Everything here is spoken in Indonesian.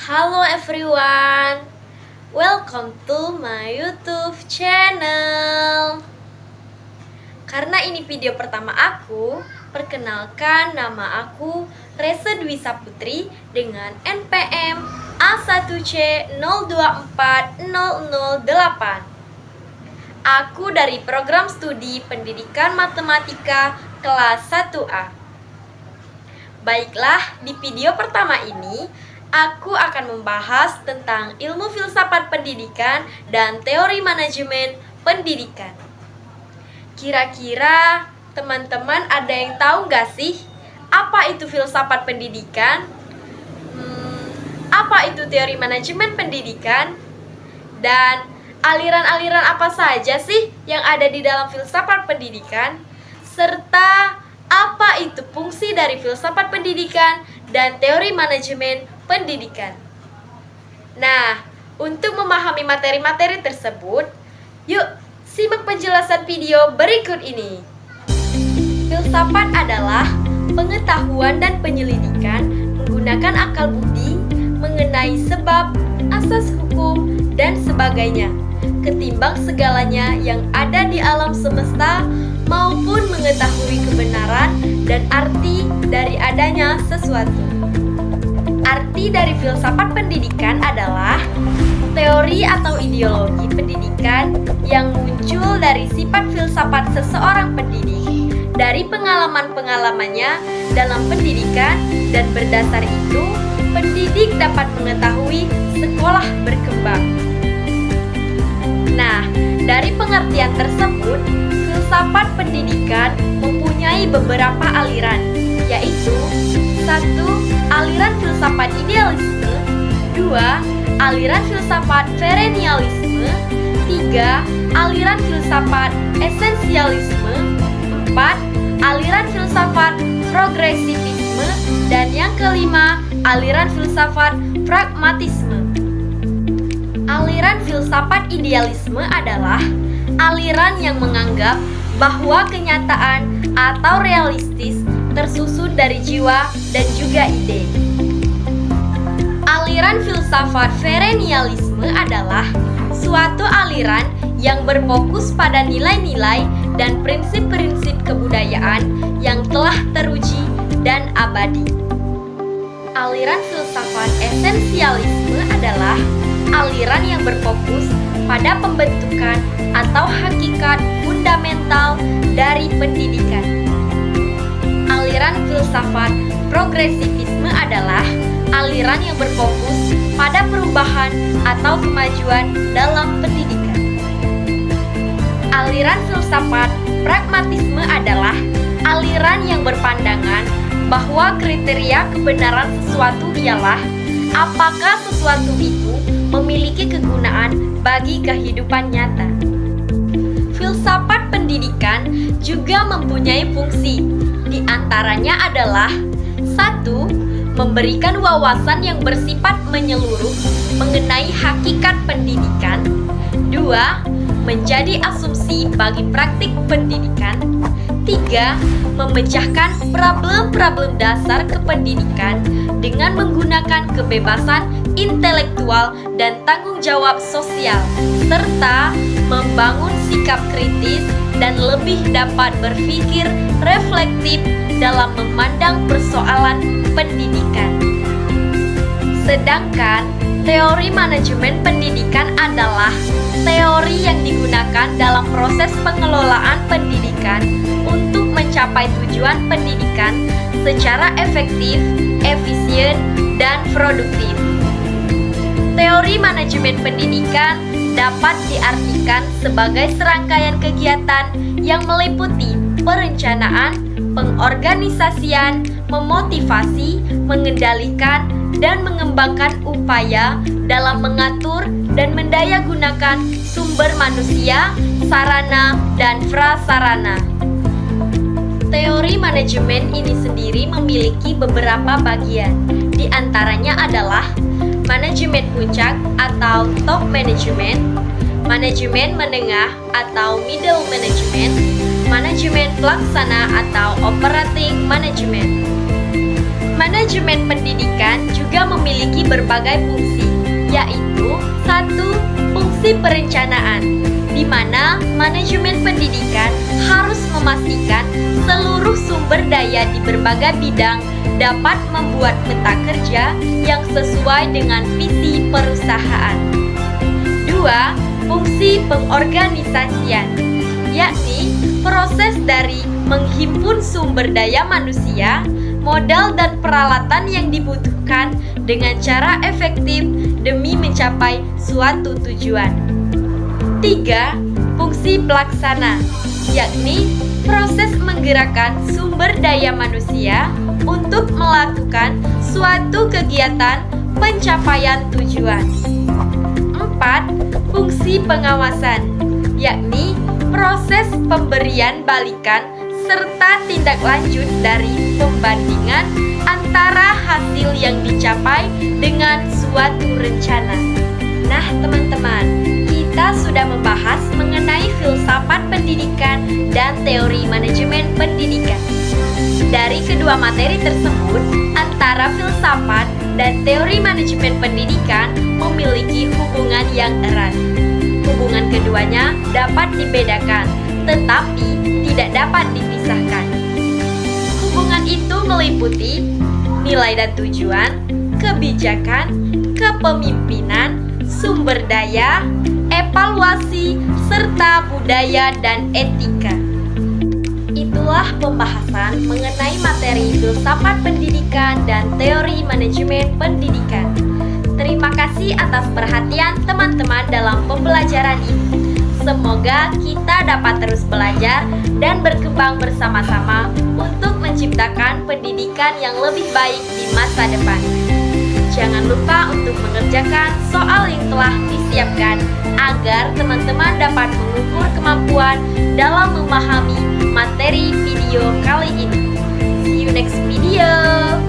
Halo everyone, welcome to my YouTube channel. Karena ini video pertama aku, perkenalkan nama aku Resa Dwi Saputri dengan NPM A1C024008. Aku dari program studi Pendidikan Matematika kelas 1A. Baiklah, di video pertama ini aku akan membahas tentang ilmu filsafat pendidikan dan teori manajemen pendidikan. Kira-kira teman-teman ada yang tahu nggak sih apa itu filsafat pendidikan? Apa itu teori manajemen pendidikan? Dan aliran-aliran apa saja sih yang ada di dalam filsafat pendidikan? Serta apa itu fungsi dari filsafat pendidikan dan teori manajemen pendidikan. Nah, untuk memahami materi-materi tersebut, yuk simak penjelasan video berikut ini. Filsafat adalah pengetahuan dan penyelidikan menggunakan akal budi mengenai sebab, asas hukum, dan sebagainya, ketimbang segalanya yang ada di alam semesta maupun mengetahui kebenaran dan arti dari adanya sesuatu. Arti dari filsafat pendidikan adalah teori atau ideologi pendidikan yang muncul dari sifat filsafat seseorang pendidik, dari pengalaman-pengalamannya dalam pendidikan, dan berdasar itu, pendidik dapat mengetahui sekolah berkembang. Nah, dari pengertian tersebut, filsafat pendidikan mempunyai beberapa aliran, yaitu 1. Aliran filsafat idealisme, 2. Aliran filsafat perennialisme, 3. Aliran filsafat esensialisme, 4. Aliran filsafat progresivisme, dan yang kelima, aliran filsafat pragmatisme. Aliran filsafat idealisme adalah aliran yang menganggap bahwa kenyataan atau realistis tersusun dari jiwa dan juga ide. Aliran filsafat perennialisme adalah suatu aliran yang berfokus pada nilai-nilai dan prinsip-prinsip kebudayaan yang telah teruji dan abadi. Aliran filsafat esensialisme adalah aliran yang berfokus pada pembentukan atau hakikat fundamental dari pendidikan. Aliran filsafat progresivisme adalah aliran yang berfokus pada perubahan atau kemajuan dalam pendidikan. Aliran filsafat pragmatisme adalah aliran yang berpandangan bahwa kriteria kebenaran sesuatu ialah apakah sesuatu itu memiliki kegunaan bagi kehidupan nyata. Filsafat pendidikan juga mempunyai fungsi. Di antaranya adalah 1. Memberikan wawasan yang bersifat menyeluruh mengenai hakikat pendidikan. 2. Menjadi asumsi bagi praktik pendidikan. 3. Memecahkan problem-problem dasar kependidikan dengan menggunakan kebebasan intelektual dan tanggung jawab sosial, serta membangun sikap kritis dan lebih dapat berpikir reflektif dalam memandang persoalan pendidikan. Sedangkan teori manajemen pendidikan adalah teori yang digunakan dalam proses pengelolaan pendidikan untuk mencapai tujuan pendidikan secara efektif, efisien, dan produktif. Teori manajemen pendidikan dapat diartikan sebagai serangkaian kegiatan yang meliputi perencanaan, pengorganisasian, memotivasi, mengendalikan, dan mengembangkan upaya dalam mengatur dan mendayagunakan sumber manusia, sarana, dan prasarana. Teori manajemen ini sendiri memiliki beberapa bagian. Di antaranya adalah manajemen puncak atau top management, manajemen menengah atau middle management, manajemen pelaksana atau operating management. Manajemen pendidikan juga memiliki berbagai fungsi, yaitu satu, fungsi perencanaan, di mana manajemen pendidikan harus memastikan seluruh sumber daya di berbagai bidang dapat membuat peta kerja yang sesuai dengan visi perusahaan. Dua, fungsi pengorganisasian, yakni proses dari menghimpun sumber daya manusia, modal dan peralatan yang dibutuhkan dengan cara efektif demi mencapai suatu tujuan. Tiga, fungsi pelaksana, yakni proses menggerakkan sumber daya manusia untuk melakukan suatu kegiatan pencapaian tujuan. Empat, fungsi pengawasan, yakni proses pemberian balikan serta tindak lanjut dari pembandingan antara hasil yang dicapai dengan suatu rencana. Nah, teman-teman, kita sudah membahas mengenai filsafat pendidikan dan teori manajemen pendidikan. Dari kedua materi tersebut, antara filsafat dan teori manajemen pendidikan memiliki hubungan yang erat. Hubungan keduanya dapat dibedakan, tetapi tidak dapat dipisahkan. Hubungan itu meliputi nilai dan tujuan, kebijakan, kepemimpinan, sumber daya, evaluasi, serta budaya dan etika. Itulah pembahasan mengenai materi filsafat pendidikan dan teori manajemen pendidikan. Terima kasih atas perhatian teman-teman dalam pembelajaran ini. Semoga kita dapat terus belajar dan berkembang bersama-sama untuk menciptakan pendidikan yang lebih baik di masa depan. Jangan lupa untuk mengerjakan soal yang telah disiapkan agar teman-teman dapat mengukur kemampuan dalam memahami materi video kali ini. See you next video.